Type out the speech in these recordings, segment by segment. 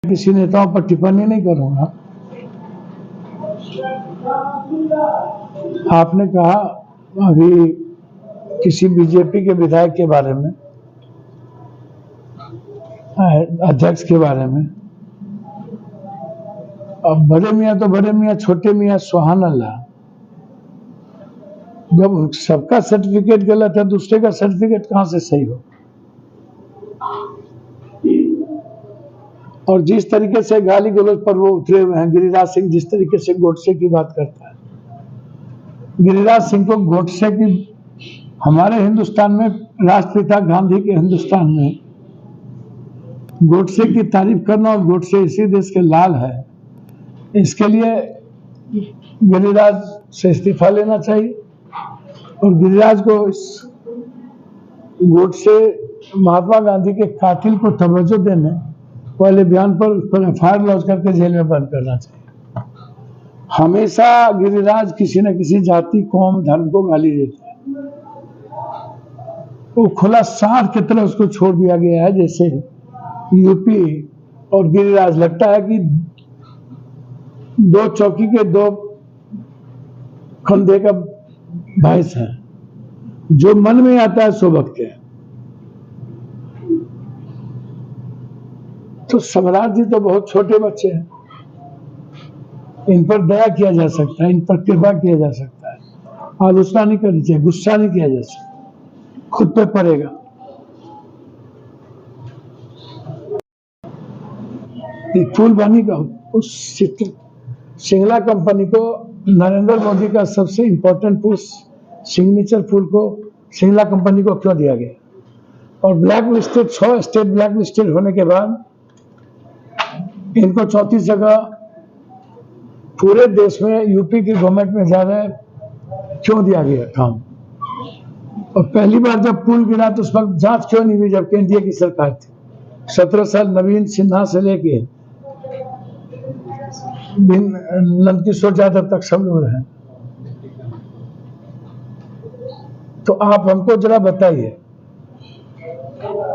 किसी नेताओं पर टिप्पणी नहीं करूंगा। आपने कहा अभी किसी बीजेपी के विधायक के बारे में, अध्यक्ष के बारे में। अब बड़े मियाँ तो बड़े मियाँ, छोटे मियाँ सुभान अल्लाह। जब सबका सर्टिफिकेट गलत है, दूसरे का सर्टिफिकेट कहां से सही हो? और जिस तरीके से गाली गलौज पर वो उतरे हुए हैं, गिरिराज सिंह जिस तरीके से गोडसे की बात करता है, गिरिराज सिंह को गोडसे की, हमारे हिंदुस्तान में, राष्ट्रपिता गांधी के हिंदुस्तान में गोडसे की तारीफ करना, और गोडसे इसी देश के लाल है, इसके लिए गिरिराज से इस्तीफा लेना चाहिए। और गिरिराज को इस गोडसे महात्मा गांधी के कातिल को तवज्जो देने वाले बयान पर उस पर एफआईआर लॉन्च करके जेल में बंद करना चाहिए। हमेशा गिरिराज किसी न किसी जाति, कौम, धर्म को गाली देते हैं। वो खुला सांड की तरह उसको छोड़ दिया गया है, जैसे यूपी और गिरिराज लगता है कि दो चौकी के दो कंधे का भैंस है, जो मन में आता है सो बकते हैं। तो सम्राट जी तो बहुत छोटे बच्चे हैं, इन पर दया किया जा सकता है, इन पर कृपा किया जा सकता है, आलोचना नहीं करनी चाहिए, गुस्सा नहीं किया जा सकता, खुद पे पड़ेगा। फूल बनी का उस सिंगला कंपनी को नरेंद्र मोदी का सबसे इंपॉर्टेंट फूल, सिग्नेचर फूल को सिंगला कंपनी को क्यों दिया गया? और black listed, 6 state black listed होने के बाद इनको 34 जगह पूरे देश में यूपी की गवर्नमेंट में ज्यादा क्यों दिया गया काम? और पहली बार जब पुल गिरा तो उस वक्त जांच क्यों नहीं हुई, जब एनडीए की सरकार थी? 17 साल नवीन सिन्हा से लेके नंदकिशोर यादव तक सब लोग हैं। तो आप हमको जरा बताइए।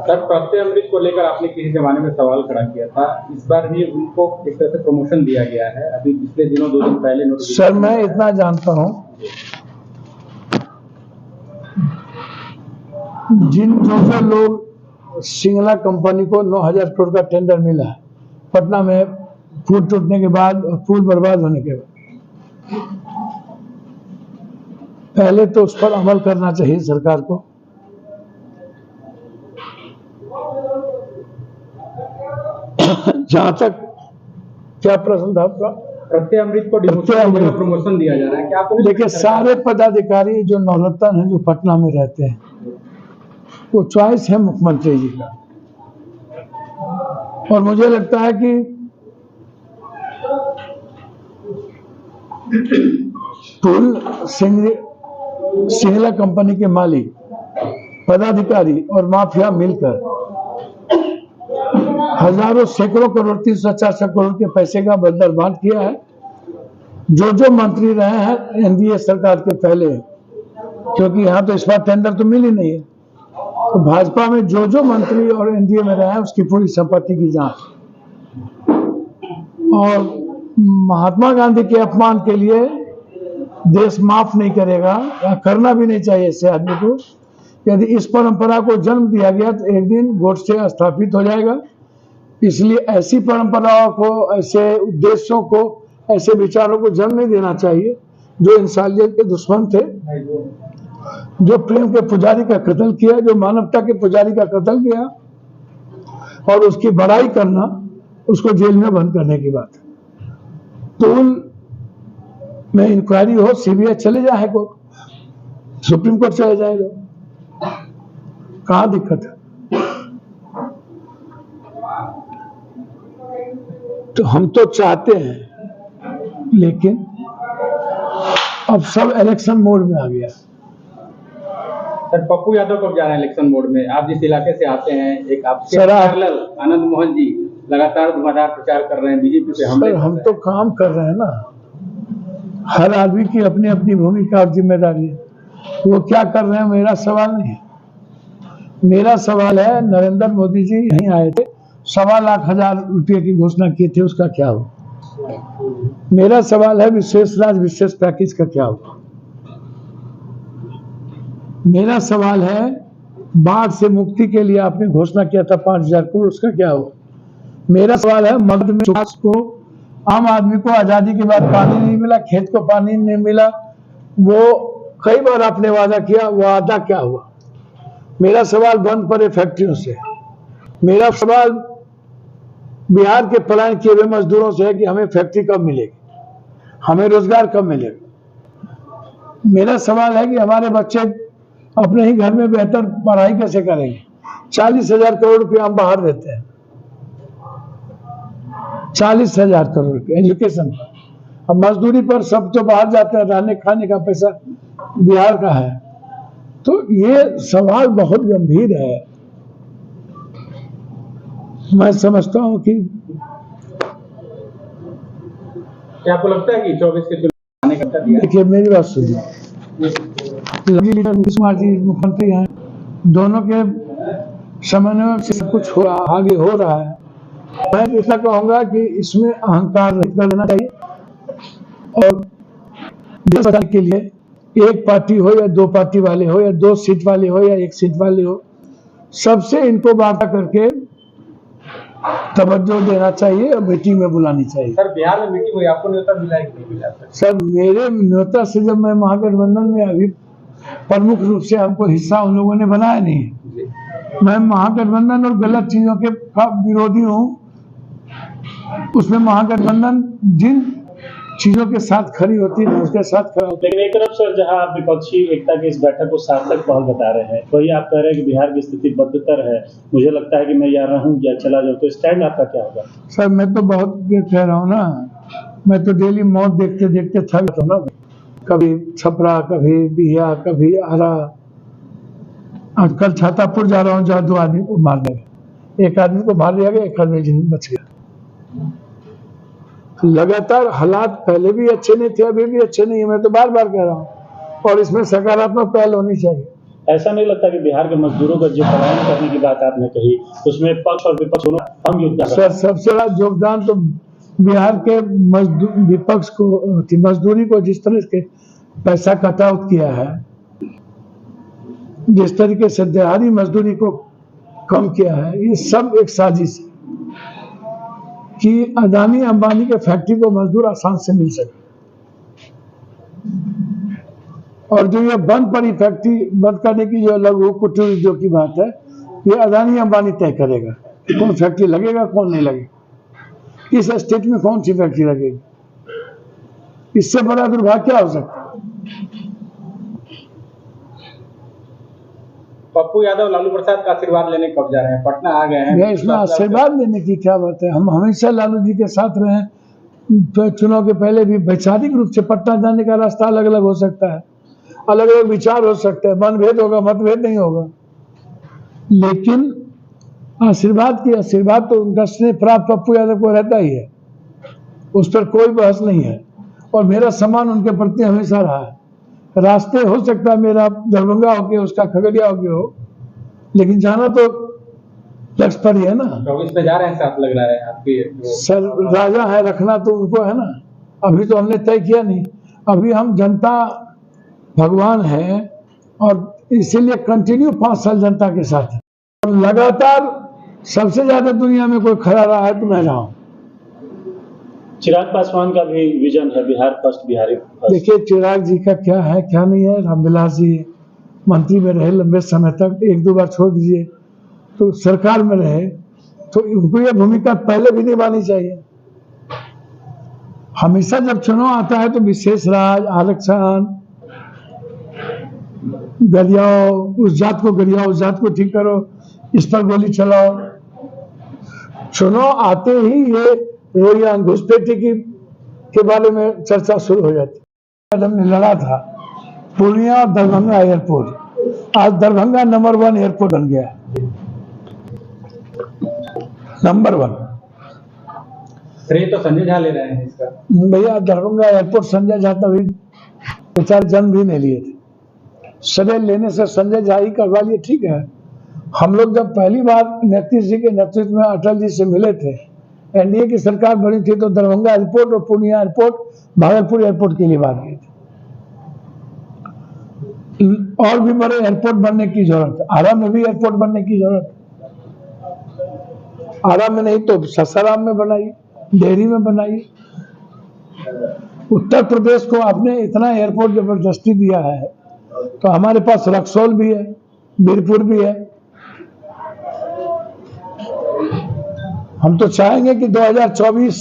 सर, प्रत्यय अमृत को लेकर आपने किसी जमाने में सवाल खड़ा किया था, इस बार भी उनको एक तरह से प्रमोशन दिया गया है। अभी पिछले दिनों, 2 दिन पहले सर, मैं इतना जानता हूं, जो लोग सिंगला कंपनी को 9,000 करोड़ का टेंडर मिला है पटना में, पुल टूटने के बाद और पुल बर्बाद होने के बाद, पहले तो उस पर अमल करना चाहिए सरकार को। जहां तक, क्या प्रश्न था आपका? प्रत्यय अमृत को प्रमोशन दिया जा रहा है क्या? देखिए, सारे पदाधिकारी जो नवरत्न हैं, जो पटना में रहते हैं, वो चॉइस है मुख्यमंत्री जी का। और मुझे लगता है कि पुल सिंगला कंपनी के मालिक, पदाधिकारी और माफिया मिलकर हजारों, सैकड़ों करोड़, 300-400 करोड़ के पैसे का बर्बाद किया है। जो मंत्री रहे हैं एनडीए सरकार के पहले, क्योंकि यहाँ तो इस बार टेंडर तो मिल ही नहीं है, तो भाजपा में जो मंत्री और एनडीए में रहे हैं उसकी पूरी संपत्ति की जांच। और महात्मा गांधी के अपमान के लिए देश माफ नहीं करेगा, या करना भी नहीं चाहिए ऐसे आदमी को। यदि इस परंपरा को जन्म दिया गया तो एक दिन गोडसे स्थापित हो जाएगा। इसलिए ऐसी परंपराओं को, ऐसे उद्देश्यों को, ऐसे विचारों को जन्म नहीं देना चाहिए जो इंसानियत के दुश्मन थे, जो प्रेम के पुजारी का कत्ल किया, जो मानवता के पुजारी का कत्ल किया, और उसकी बड़ाई करना, उसको जेल में बंद करने की बात है। पुल में इंक्वायरी हो, सीबीआई चले जाए कोर्ट, सुप्रीम कोर्ट चले जाएगा, कहां दिक्कत है? तो हम तो चाहते हैं, लेकिन अब सब इलेक्शन मोड में आ गया। सर, पप्पू यादव कब जा रहे हैं इलेक्शन मोड में? आप जिस इलाके से आते हैं, एक आपके पैरेलल आनंद मोहन जी लगातार धुआंधार प्रचार कर रहे हैं बीजेपी पे हमले। हम तो काम कर रहे हैं ना, हर आदमी की अपनी अपनी भूमिका और जिम्मेदारी है। वो क्या कर रहे हैं मेरा सवाल नहीं है। मेरा सवाल है, नरेंद्र मोदी जी यहीं आए थे, ₹1,25,000 की घोषणा किए थे, उसका क्या हुआ? मेरा सवाल है विशेष राज्य विशेष पैकेज का क्या हुआ? मेरा सवाल है बाढ़ से मुक्ति के लिए आपने घोषणा किया था 5,000 करोड़, उसका क्या हुआ? मेरा सवाल है मध्य में को आम आदमी को आजादी के बाद पानी नहीं मिला, खेत को पानी नहीं मिला, वो कई बार आपने वादा किया, वो वादा क्या हुआ? मेरा सवाल बंद पड़े फैक्ट्रियों से, मेरा सवाल बिहार के पलायन किए हुए मजदूरों से है कि हमें फैक्ट्री कब मिलेगी, हमें रोजगार कब मिलेगा? मेरा सवाल है कि हमारे बच्चे अपने ही घर में बेहतर पढ़ाई कैसे करेंगे? 40,000 करोड़ रुपये हम बाहर देते हैं, 40,000 करोड़ रुपये एजुकेशन पर। अब मजदूरी पर सब तो बाहर जाते हैं, रहने खाने का पैसा बिहार का है। तो ये सवाल बहुत गंभीर है। मैं समझता हूं कि क्या आपको लगता है कि 24 के चुनाव आने का दिया? देखिए मेरी बात सुनिए, नीतीश कुमार जी मुख्यमंत्री हैं, दोनों के समन्वय से सब कुछ आगे हो रहा है। मैं ऐसा कहूंगा कि इसमें अहंकार नहीं कर देना चाहिए और देश के लिए एक पार्टी हो या दो पार्टी वाले हो या 2 सीट वाले हो या 1 सीट वाले हो, सबसे इनको वार्ता करके तवज्जो देना चाहिए और मीटिंग में बुलानी चाहिए। सर बिहार में मीटिंग हुई, आपको न्योता मिला है कि नहीं मिला? सर मेरे न्योता से जब मैं महागठबंधन में अभी प्रमुख रूप से हमको हिस्सा उन लोगों ने बनाया नहीं है। मैं महागठबंधन और गलत चीजों के विरोधी हूँ। उसमें महागठबंधन जिन चीजों के साथ खड़ी होती है उसके साथ खड़ा होता है। लेकिन एक तरफ सर जहां आप विपक्षी एकता की इस बैठक को सार्थक पहल बता रहे हैं, वही आप कह रहे हैं कि बिहार की स्थिति बदतर है, मुझे लगता है कि मैं यहाँ रहूं या चला जाऊं, तो स्टैंड आपका क्या होगा? सर मैं तो बहुत कह रहा हूँ ना, मैं तो डेली मौत देखते देखते थक जाता हूँ ना, कभी छपरा, कभी बिहिया, कभी आरा। आजकल छातापुर जा रहा हूँ जहाँ 2 आदमी को मार दिया, एक आदमी को मार दिया गया, एक आदमी बच गया। लगातार हालात पहले भी अच्छे नहीं थे, अभी भी अच्छे नहीं है, मैं तो बार बार कह रहा हूँ, और इसमें सकारात्मक पहल होनी चाहिए। ऐसा नहीं लगता कि बिहार के मजदूरों का जो पलायन करने की बात आपने कही, उसमें पक्ष और विपक्ष दोनों अहम योगदान? सर सबसे बड़ा योगदान तो बिहार के विपक्ष को, मजदूरी को जिस तरह के पैसा कट आउट किया है, जिस तरीके से दिहाड़ी मजदूरी को कम किया है, ये सब एक साजिश है कि अदानी अंबानी के फैक्ट्री को मजदूर आसान से मिल सके। और जो ये बंद पड़ी फैक्ट्री बंद करने की जो लघु कुटीर उद्योग की बात है, ये अदानी अंबानी तय करेगा कौन फैक्ट्री लगेगा कौन नहीं लगेगा, इस स्टेट में कौन सी फैक्ट्री लगेगी। इससे बड़ा दुर्भाग्य क्या हो सकता है? पप्पू यादव लालू प्रसाद का आशीर्वाद लेने कब जा रहे हैं? पटना आ गए हैं। मैं इसमें आशीर्वाद लेने की क्या बात है, हम हमेशा लालू जी के साथ रहे। तो चुनाव के पहले भी वैचारिक रूप से पटना जाने का रास्ता अलग अलग हो सकता है, अलग अलग विचार हो सकते हैं, मनभेद होगा, मतभेद नहीं होगा, लेकिन आशीर्वाद तो उनका स्नेह प्राप्त पप्पू यादव को रहता ही है, उस पर कोई बहस नहीं है। और मेरा सम्मान उनके प्रति हमेशा रहा है। रास्ते हो सकता है मेरा दरभंगा हो गया, उसका खगड़िया हो गया हो, लेकिन जाना तो लक्ष्य पर ही है ना। 24 में जा रहे हैं, साथ लग रहा है आपकी सर राजा है, रखना तो उनको है ना। अभी तो हमने तय किया नहीं, अभी हम जनता भगवान है और इसीलिए कंटिन्यू 5 साल जनता के साथ है। और लगातार सबसे ज्यादा दुनिया में कोई खड़ा रहा है तो मैं रहा हूँ। चिराग पासवान का भी विजन है बिहार फर्स्ट, बिहारी फर्स्ट। देखिए चिराग जी का क्या है क्या नहीं है, रामविलास जी मंत्री में रहे लंबे समय तक, 1-2 बार छोड़ दीजिए तो सरकार में रहे, तो उनको यह भूमिका पहले भी निभानी चाहिए। हमेशा जब चुनाव आता है तो विशेष राज, आरक्षण, गरियाओ, उस जात को गरियाओ, उस जात को ठीक करो, इस पर गोली चलाओ। चुनाव आते ही ये रोइया घुसपैठी के बारे में चर्चा शुरू हो जाती है। हमने लड़ा था पूर्णिया और दरभंगा एयरपोर्ट, आज दरभंगा नंबर 1 एयरपोर्ट बन गया है, नंबर 1। श्रेय तो संजय झा ले रहे हैं इसका। भैया दरभंगा एयरपोर्ट संजय झा तभी बेचारे जन्म भी नहीं लिए थे, श्रेय लेने से संजय झा ही करवा लिए, ठीक है, हम लोग जब पहली बार नीतीश जी के नेतृत्व में अटल जी से मिले थे, एनडीए की सरकार बनी थी, तो दरभंगा एयरपोर्ट और पूर्णिया एयरपोर्ट, भागलपुर एयरपोर्ट के लिए बात की थी। और भी बड़े एयरपोर्ट बनने की जरूरत है। आरा में भी एयरपोर्ट बनने की जरूरत है। आरा में नहीं तो ससाराम में बनाइए, डेहरी में बनाइए। उत्तर प्रदेश को आपने इतना एयरपोर्ट जबरदस्ती दिया है, तो हमारे पास रक्सौल भी है, बीरपुर भी है। हम तो चाहेंगे कि 2024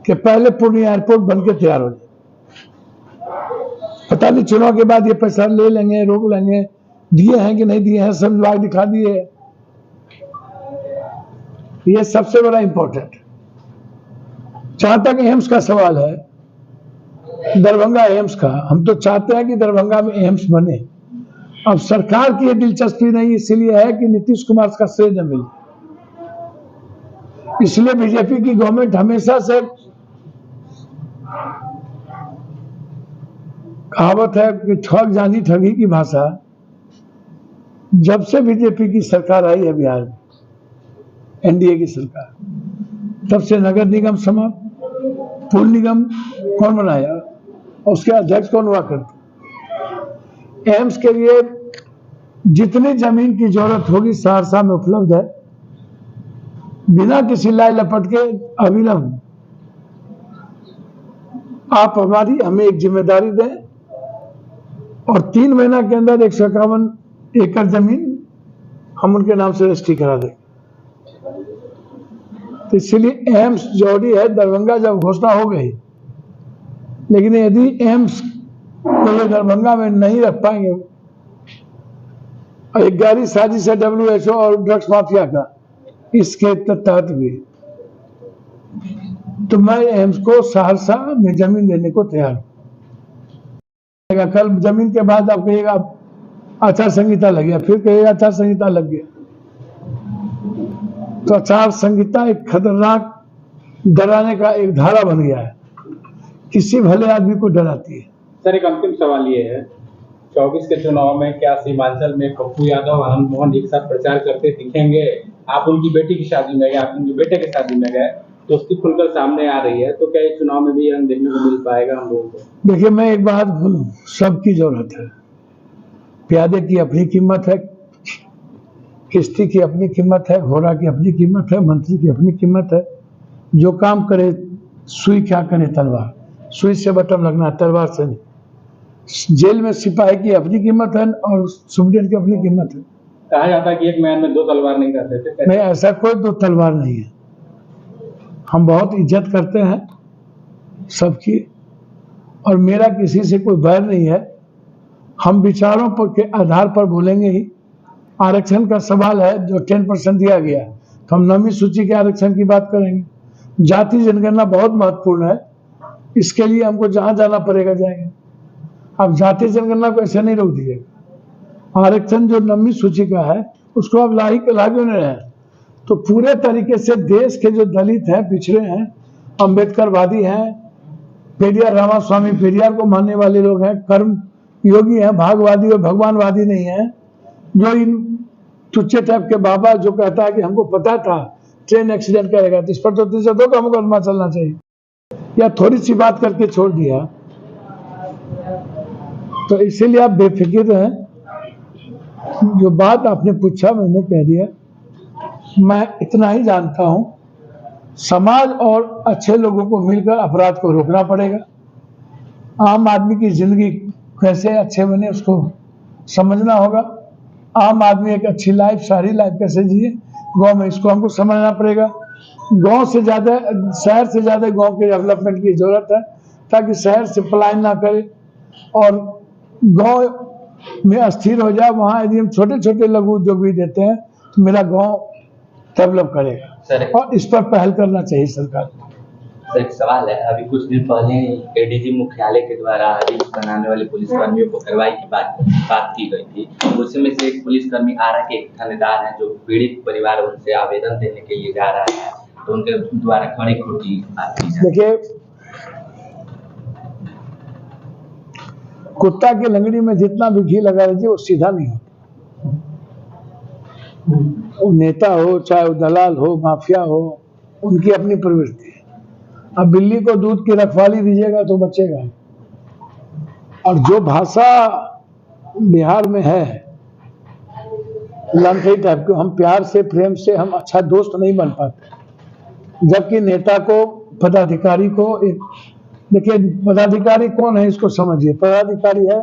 के पहले पूर्णिया एयरपोर्ट बनके तैयार हो जाए। पता नहीं चुनाव के बाद ये पैसा ले लेंगे, रोक लेंगे, दिए हैं कि नहीं दिए हैं, सब विभाग दिखा दिए। ये सबसे बड़ा इंपॉर्टेंट। जहां तक एम्स का सवाल है, दरभंगा एम्स का, हम तो चाहते हैं कि दरभंगा में एम्स बने। अब सरकार की ये दिलचस्पी नहीं इसीलिए है कि नीतीश कुमार का श्रेय न मिले, इसलिए बीजेपी की गवर्नमेंट हमेशा से, कहावत है कि ठग जानी ठगी की भाषा, जब से बीजेपी की सरकार आई है बिहार में, एनडीए की सरकार, तब से नगर निगम समाप्त, पुल निगम कौन बनाया और उसके अध्यक्ष कौन हुआ करते। एम्स के लिए जितनी जमीन की जरूरत होगी सहरसा में उपलब्ध है, बिना किसी लाई लपट के अविलंब। आप हमें एक जिम्मेदारी दें और 3 महीना के अंदर 151 एकड़ जमीन हम उनके नाम से रजिस्ट्री करा देंगे। तो इसलिए एम्स जरूरी है। दरभंगा जब घोषणा हो गई, लेकिन यदि एम्स को दरभंगा में नहीं रख पाएंगे, और एक गहरी साजिश है WHO और ड्रग्स माफिया का इसके तहत भी, तो मैं एम्स को सहरसा में जमीन देने को तैयार हूं। कल जमीन के बाद आप कहिएगा आचार संहिता लग गया, फिर कहिएगा आचार संहिता लग गया। तो आचार संहिता एक खतरनाक डराने का एक धारा बन गया है, किसी भले आदमी को डराती है। सर, एक अंतिम सवाल ये है, 24 के चुनाव में क्या सीमांचल में पप्पू यादव आनंद मोहन एक साथ प्रचार करते दिखेंगे? आप उनकी बेटी की शादी में गए, आप उनके बेटे की शादी में गए, दोस्ती खुलकर सामने आ रही है, तो क्या इस चुनाव में भी रंग देखने को मिल पाएगा हम लोगों को? देखिए, मैं एक बात बोलूं, सबकी जरूरत है। प्यादे की अपनी कीमत है, किश्ती की अपनी कीमत है, घोड़ा की अपनी कीमत है, मंत्री की अपनी कीमत है। जो काम करे सुई क्या करे तलवार, सुई से बटन लगना, तलवार से नहीं। जेल में सिपाही की अपनी कीमत है और सुप्रीटेंडेंट की अपनी कीमत है। कहा जाता है कि एक मैन में 2 तलवार नहीं रहते थे। नहीं, ऐसा कोई 2 तलवार नहीं है। हम बहुत इज्जत करते हैं सबकी, और मेरा किसी से कोई बैर नहीं है। हम विचारों पर के आधार पर बोलेंगे ही। आरक्षण का सवाल है, जो 10% दिया गया, तो हम 9वीं सूची के आरक्षण की बात करेंगे। जाति जनगणना बहुत महत्वपूर्ण है, इसके लिए हमको जहां जाना पड़ेगा जाएंगे। अब जाति जनगणना को ऐसे नहीं रोक दीजिएगा। आरक्षण जो 9वीं सूची का है, उसको अब लागू नहीं रहे, तो पूरे तरीके से देश के जो दलित हैं, पिछड़े हैं, अम्बेडकरवादी हैं, पेरियार रामास्वामी पेरियार को मानने वाले लोग हैं, कर्म योगी हैं, भागवादी और भगवानवादी नहीं है। जो इन टुच्चे टाइप के बाबा जो कहता है कि हमको पता था ट्रेन एक्सीडेंट करेगा, तो इस पर तो 302 का मुकदमा चलना चाहिए, या थोड़ी सी बात करके छोड़ दिया। तो इसीलिए आप बेफिक्र हैं। जो बात आपने पूछा मैंने कह दिया। मैं इतना ही जानता हूं, समाज और अच्छे लोगों को मिलकर अपराध को रोकना पड़ेगा। आम आदमी की जिंदगी कैसे अच्छे बने उसको समझना होगा। आम आदमी एक अच्छी लाइफ, सारी लाइफ कैसे जिए गांव में, इसको हमको समझना पड़ेगा। गांव से ज्यादा, शहर से ज्यादा गांव के डेवलपमेंट की जरूरत है, ताकि शहर से पलायन ना करे और गांव में अस्थिर हो जाए। वहां यदि हम छोटे छोटे लघु उद्योग भी देते हैं तो मेरा गांव डेवलप करेगा, और इस पर पहल करना चाहिए सरकार को। सर, एक सवाल है, अभी कुछ दिन पहले एडीजी मुख्यालय के द्वारा रिक्स बनाने वाले पुलिसकर्मियों को कार्रवाई की बात की गई थी। उसमें से एक पुलिसकर्मी आरा के एक थानेदार हैं जो पीड़ित परिवार उनसे आवेदन देने के लिए जा रहा है, तो उनके द्वारा कड़ी खोटी बात की जाए। देखिए, कुत्ता की लंगड़ी में जितना भी घी लगा लीजिए वो सीधा नहीं होता। वो नेता हो चाहे वो दलाल हो माफिया हो, उनकी अपनी प्रवृत्ति है। अब बिल्ली को दूध की रखवाली दीजिएगा तो बचेगा। और जो भाषा बिहार में है लंथई टाइप को, हम प्यार से प्रेम से हम अच्छा दोस्त नहीं बन पाते, जबकि नेता को पदाधिकारी को एक देखिए, पदाधिकारी कौन है इसको समझिए। पदाधिकारी है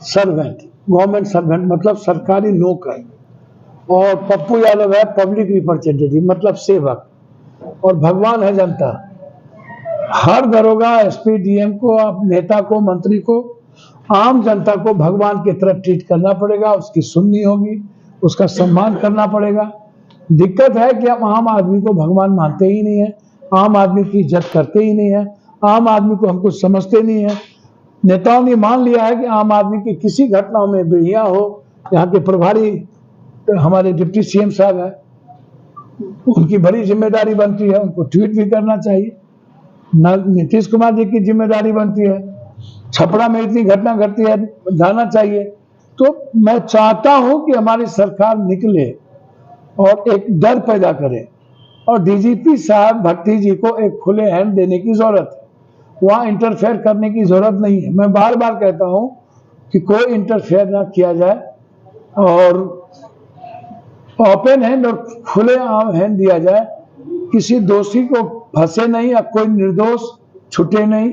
सर्वेंट, गवर्नमेंट सर्वेंट मतलब सरकारी नौकर, और पप्पू यादव है पब्लिक रिप्रेजेंटेटिव मतलब सेवक, और भगवान है जनता। हर दरोगा एसपी डीएम को, आप नेता को मंत्री को, आम जनता को भगवान की तरह ट्रीट करना पड़ेगा, उसकी सुननी होगी, उसका सम्मान करना पड़ेगा। दिक्कत है कि हम आम आदमी को भगवान मानते ही नहीं है, आम आदमी की इज्जत करते ही नहीं है, आम आदमी को हम कुछ समझते नहीं है। नेताओं ने मान लिया है कि आम आदमी की किसी घटनाओं में बेहिया हो, यहाँ के प्रभारी हमारे डिप्टी सीएम साहब है, उनकी बड़ी जिम्मेदारी बनती है, उनको ट्वीट भी करना चाहिए। नीतीश कुमार जी की जिम्मेदारी बनती है, छपरा में इतनी घटना घटती है, जाना चाहिए। तो मैं चाहता हूं कि हमारी सरकार निकले और एक डर पैदा करे, और डीजीपी साहब भट्टी जी को एक खुले हैंड देने की जरूरत है, वहां इंटरफेयर करने की जरूरत नहीं है। मैं बार बार कहता हूं कि कोई इंटरफेयर ना किया जाए, और ओपन हैंड और खुले आम हैंड दिया जाए। किसी दोषी को फंसे नहीं या कोई निर्दोष छूटे नहीं,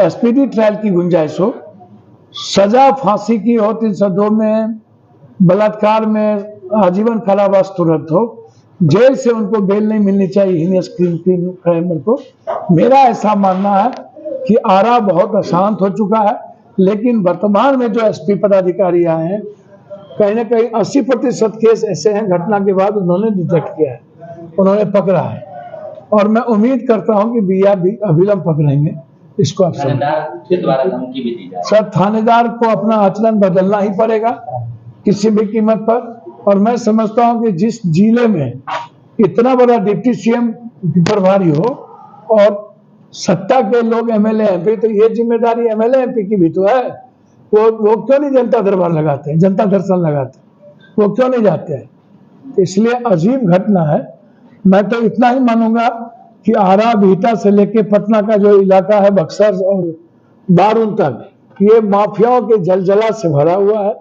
स्पीडी ट्रायल की गुंजाइश हो, सजा फांसी की हो, 302 में, बलात्कार में आजीवन कारावास तुरंत हो, जेल से उनको बेल नहीं मिलनी चाहिए हीनियस क्राइम को। मेरा ऐसा मानना है कि आरा बहुत अशांत हो चुका है, लेकिन वर्तमान में जो एसपी पदाधिकारी आए हैं, कहीं ना कहीं 80% केस ऐसे हैं घटना के बाद उन्होंने डिटेक्ट किया है, उन्होंने पकड़ा है, और मैं उम्मीद करता हूं कि बीआर भी अविलंब पकड़ेंगे इसको। आप थानेदार के द्वारा धमकी भी दी जा रही है। सर, थानेदार को अपना आचरण बदलना ही पड़ेगा किसी भी कीमत पर। और मैं समझता हूं कि जिस जिले में इतना बड़ा डिप्टी सीएम प्रभारी हो और सत्ता के लोग एमएलए एमपी, तो ये जिम्मेदारी एमएलए एमपी की भी तो है। वो क्यों नहीं जनता दरबार लगाते हैं, जनता दर्शन लगाते हैं, वो क्यों नहीं जाते हैं? इसलिए अजीब घटना है। मैं तो इतना ही मानूंगा कि आरा बिहटा से लेके पटना का जो इलाका है, बक्सर और बारून तक, ये माफियाओं के जलजला से भरा हुआ है।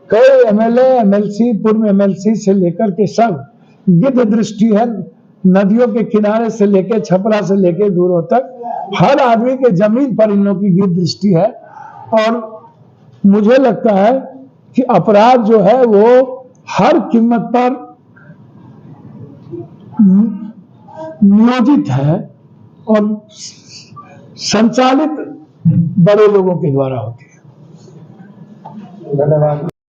कई एमएलए एमएलसी, पूर्व एमएलसी से लेकर के सब गिद्ध दृष्टि है। नदियों के किनारे से लेके छपरा से लेके दूरों तक हर आदमी के जमीन पर इन लोगों की गिद्ध दृष्टि है। और मुझे लगता है कि अपराध जो है वो हर कीमत पर नियोजित है और संचालित बड़े लोगों के द्वारा होती है। धन्यवाद।